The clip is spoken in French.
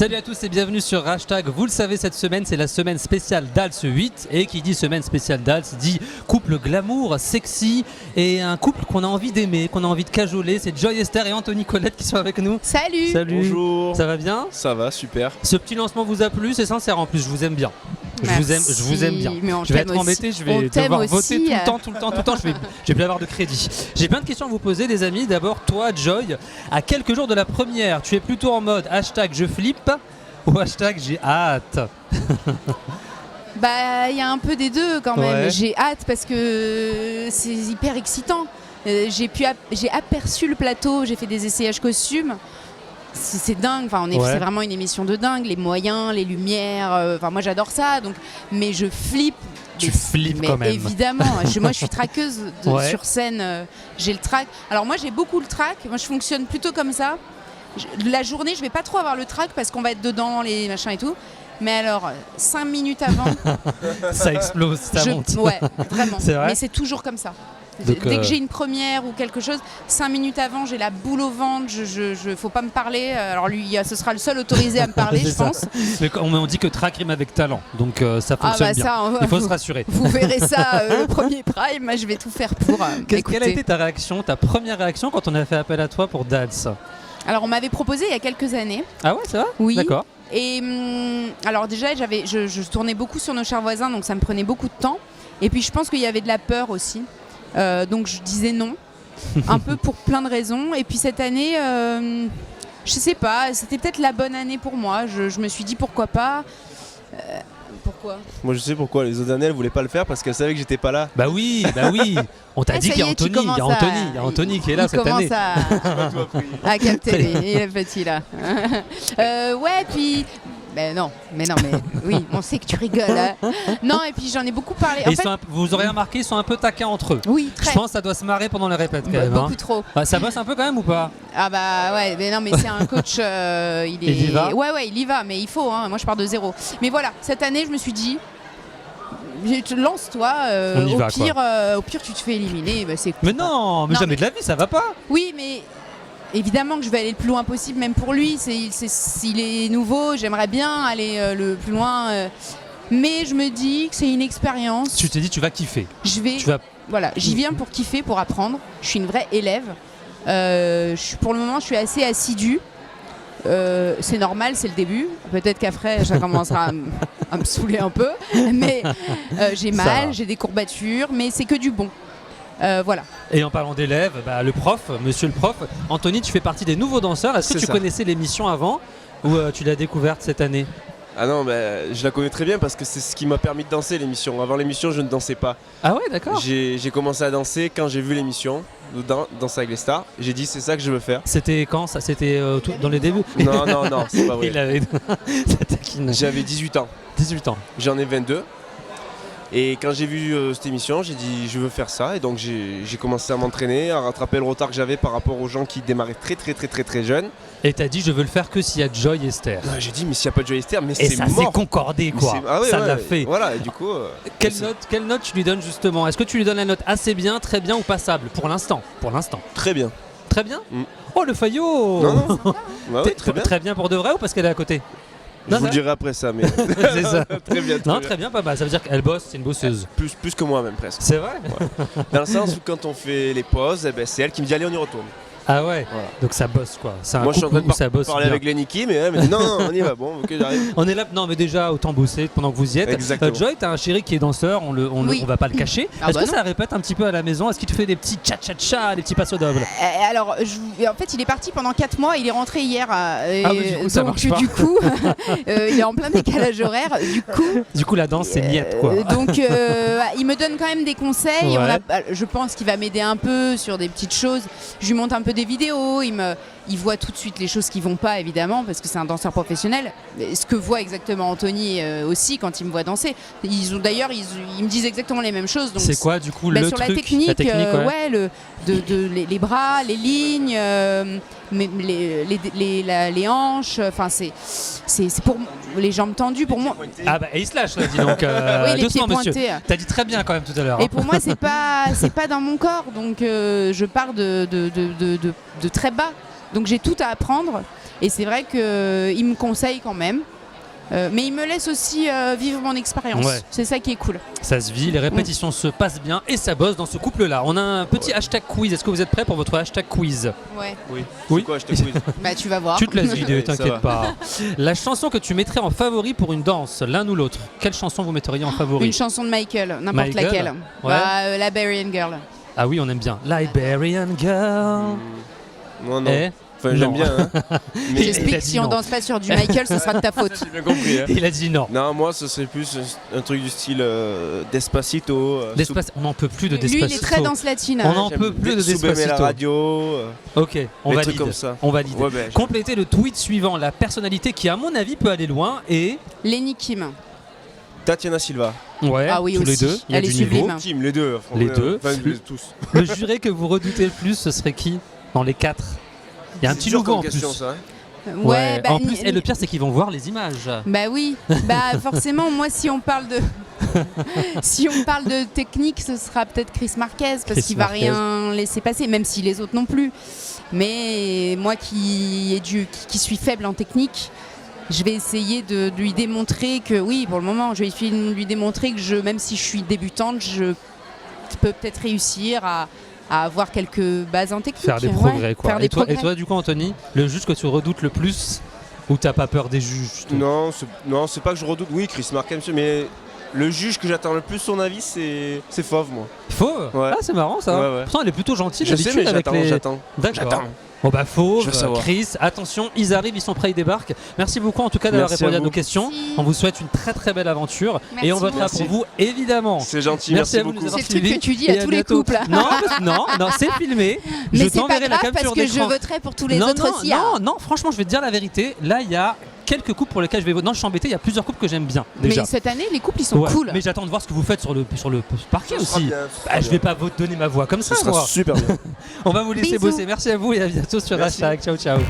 Salut à tous et bienvenue sur Hashtag. Vous le savez, cette semaine c'est la semaine spéciale Dals 8. Et qui dit semaine spéciale Dals dit couple glamour, sexy et un couple qu'on a envie d'aimer, qu'on a envie de cajoler. C'est Joy Esther et Anthony Colette qui sont avec nous. Salut. Bonjour. Ça va bien? Ça va, super. Ce petit lancement vous a plu? C'est sincère en plus, je vous aime bien. Je vous aime bien. Je vais être embêté, je vais devoir voter tout le temps. Je vais plus avoir de crédit. J'ai plein de questions à vous poser, les amis. D'abord, toi, Joy, à quelques jours de la première, tu es plutôt en mode hashtag je flippe ou hashtag j'ai hâte? Bah, il y a un peu des deux quand même. Ouais. J'ai hâte parce que c'est hyper excitant. J'ai aperçu le plateau, j'ai fait des essayages costumes. C'est dingue, c'est vraiment une émission de dingue, les moyens, les lumières, moi j'adore ça, donc, mais je flippe. Tu flippes quand même. Évidemment, moi je suis traqueuse sur scène, j'ai le trac. Alors moi j'ai beaucoup le trac, moi je fonctionne plutôt comme ça. La journée je vais pas trop avoir le trac parce qu'on va être dedans, les machins et tout. Mais alors, 5 minutes avant, ça explose, ça monte. Ouais, vraiment. C'est vrai. Mais c'est toujours comme ça. Donc, dès que j'ai une première ou quelque chose, 5 minutes avant, j'ai la boule au ventre, faut pas me parler. Alors lui, ce sera le seul autorisé à me parler, je pense. Mais on dit que track rime avec talent, donc ça fonctionne bien. Il faut se rassurer. Vous verrez ça le premier prime, moi je vais tout faire pour Quelle a été ta réaction, ta première réaction quand on a fait appel à toi pour Dals? Alors on m'avait proposé il y a quelques années. Ah ouais, c'est vrai? Oui. D'accord. Et alors déjà, je tournais beaucoup sur Nos Chers Voisins, donc ça me prenait beaucoup de temps. Et puis je pense qu'il y avait de la peur aussi. Donc je disais non, un peu pour plein de raisons. Et puis cette année, je sais pas, c'était peut-être la bonne année pour moi. Je me suis dit pourquoi pas. Pourquoi? Moi je sais pourquoi, les autres années elles voulaient pas le faire parce qu'elles savaient que j'étais pas là. Bah oui. On t'a dit qu'il y a Anthony, il y a Anthony qui est là cette année. Il commence à capter, il est petit là. Ouais, puis... Mais oui, on sait que tu rigoles. Hein. Non, et puis j'en ai beaucoup parlé. Vous aurez remarqué, ils sont un peu taquins entre eux. Oui, très. Je pense que ça doit se marrer pendant les répètes quand même. Beaucoup trop. Ça bosse un peu quand même ou pas? Ah bah ouais, mais non, mais c'est un coach, il y va. Ouais, il y va, mais il faut, hein. Moi je pars de zéro. Mais voilà, cette année je me suis dit, lance-toi, au pire tu te fais éliminer. Bah, c'est mais non, mais jamais de la vie, ça va pas. Oui, mais... Évidemment que je vais aller le plus loin possible, même pour lui. S'il est nouveau, j'aimerais bien aller le plus loin. Mais je me dis que c'est une expérience. Tu t'es dit, tu vas kiffer. Voilà, j'y viens pour kiffer, pour apprendre. Je suis une vraie élève. Pour le moment, je suis assez assidue. C'est normal, c'est le début. Peut-être qu'après, ça commencera à me saouler un peu. Mais j'ai mal, j'ai des courbatures, mais c'est que du bon. Voilà. Et en parlant d'élèves, le prof, monsieur le prof, Anthony, tu fais partie des nouveaux danseurs. Est-ce que tu connaissais l'émission avant ou tu l'as découverte cette année? Ah non, je la connais très bien parce que c'est ce qui m'a permis de danser, l'émission. Avant l'émission, je ne dansais pas. Ah ouais, d'accord. J'ai commencé à danser quand j'ai vu l'émission, Danser avec les stars. J'ai dit, c'est ça que je veux faire. C'était quand ça? C'était dans les débuts? Non, c'est pas vrai. J'avais 18 ans. 18 ans. J'en ai 22. Et quand j'ai vu cette émission, j'ai dit je veux faire ça. Et donc j'ai commencé à m'entraîner, à rattraper le retard que j'avais par rapport aux gens qui démarraient très jeunes. Et t'as dit je veux le faire que s'il y a Joy Esther. J'ai dit mais s'il n'y a pas de Joy Esther, mais c'est mort. Et ça s'est concordé quoi. Ça l'a fait. Voilà, et du coup... Quelle note tu lui donnes justement? Est-ce que tu lui donnes la note assez bien, très bien ou passable pour l'instant? Très bien. Très bien. Oh le faillot. Non. Très bien. Très bien pour de vrai ou parce qu'elle est à côté? Je vous le dirai après ça, mais... c'est ça. Très bien. Très bien, pas mal. Ça veut dire qu'elle bosse, c'est une bosseuse. Plus que moi même presque. C'est vrai. Ouais. Dans le sens où quand on fait les pauses, c'est elle qui me dit allez on y retourne. Ah ouais, voilà. Donc ça bosse quoi. Moi je suis en train de parler avec Leniki, mais elle me dit non, on y va, bon, ok j'arrive. On est là, non mais déjà autant bosser pendant que vous y êtes. Joy, t'as un chéri qui est danseur, on va pas le cacher. Est-ce que ça répète un petit peu à la maison? Est-ce qu'il te fait des petits cha-cha-cha, des petits passo doubles? Alors, en fait il est parti pendant 4 mois, il est rentré hier. Du coup, il est en plein décalage horaire. Du coup la danse c'est niette quoi. Donc il me donne quand même des conseils. Ouais. Je pense qu'il va m'aider un peu sur des petites choses. Je lui montre un peu des vidéos, il voit tout de suite les choses qui vont pas évidemment parce que c'est un danseur professionnel. Ce que voit exactement Anthony aussi quand il me voit danser. Ils me disent exactement les mêmes choses. C'est quoi du coup le sur truc, la technique ouais. Les bras, les lignes, les hanches. Enfin c'est pour les jambes tendues pour moi. Ah bah et il se lâche là dis donc. Oui, doucement monsieur. T'as dit très bien quand même tout à l'heure. Et pour moi c'est pas dans mon corps donc je pars de très bas. Donc j'ai tout à apprendre. Et c'est vrai qu'il me conseille quand même. Mais il me laisse aussi vivre mon expérience. Ouais. C'est ça qui est cool. Ça se vit, les répétitions se passent bien et ça bosse dans ce couple-là. On a un petit hashtag quiz. Est-ce que vous êtes prêts pour votre hashtag quiz? Ouais. Oui. C'est quoi hashtag quiz? Bah tu vas voir. Tu te laisses guider, t'inquiète pas. La chanson que tu mettrais en favori pour une danse, l'un ou l'autre, quelle chanson vous metteriez en favori? Une chanson de Michael, n'importe laquelle. Ouais. Liberian Girl. Ah oui, on aime bien. Liberian Girl. Non. Enfin, j'aime bien. Hein. Mais j'explique que si on danse pas sur du Michael, ce sera de ta faute. J'ai bien compris. Hein. Il a dit non. Non, moi, ce serait plus un truc du style Despacito. On n'en peut plus de Despacito. Lui, il est très danse latine. On n'en peut plus de Despacito. La radio. Ok, on valide. Comme ça. On valide. Ouais, complétez le tweet suivant. La personnalité qui, à mon avis, peut aller loin est Lenny Kim. Tatiana Silva. Ouais, ah oui, tous aussi. les deux. Il y a du niveau. Kim, les deux. Les deux. Enfin, tous. Le juré que vous redoutez le plus, ce serait qui dans les 4? Il y a un petit logo en plus. Ça, hein. Ouais, en plus, et le pire, c'est qu'ils vont voir les images. Bah oui, forcément, moi, si on parle de technique, ce sera peut-être Chris Marquez parce qu'il va rien laisser passer, même si les autres non plus. Mais moi, qui suis faible en technique, je vais essayer de lui démontrer que oui, pour le moment, je vais lui démontrer que même si je suis débutante, je peux peut-être réussir à avoir quelques bases en technique. Faire des progrès, quoi. Et toi, du coup, Anthony, le juge que tu redoutes le plus, ou t'as pas peur des juges? Non, c'est pas que je redoute. Oui, Chris Marquez, mais le juge que j'attends le plus son avis, c'est Fauve, moi. Fauve? Ouais. Ah, c'est marrant ça. Ouais. Pourtant, elle est plutôt gentille d'habitude avec j'attends. D'accord. Bon bah Fauve, Chris, attention, ils arrivent, ils sont prêts, ils débarquent. Merci beaucoup en tout cas d'avoir répondu à nos questions. On vous souhaite une très très belle aventure. Merci et on votera pour vous évidemment. C'est gentil, merci beaucoup. C'est le truc que tu dis à tous les couples. Non, c'est filmé. Mais c'est pas grave parce que je voterai pour tous les autres aussi. Non, franchement, je vais te dire la vérité. Là, il y a quelques couples pour lesquels je vais voter. Non, je suis embêté, il y a plusieurs couples que j'aime bien déjà. Mais cette année, les couples ils sont cool. Mais j'attends de voir ce que vous faites sur le parquet aussi. Je vais pas vous donner ma voix comme ça. Ce sera super bien. On va vous laisser bosser. Merci à vous et à bientôt sur Hashtag. Ciao. Ciao.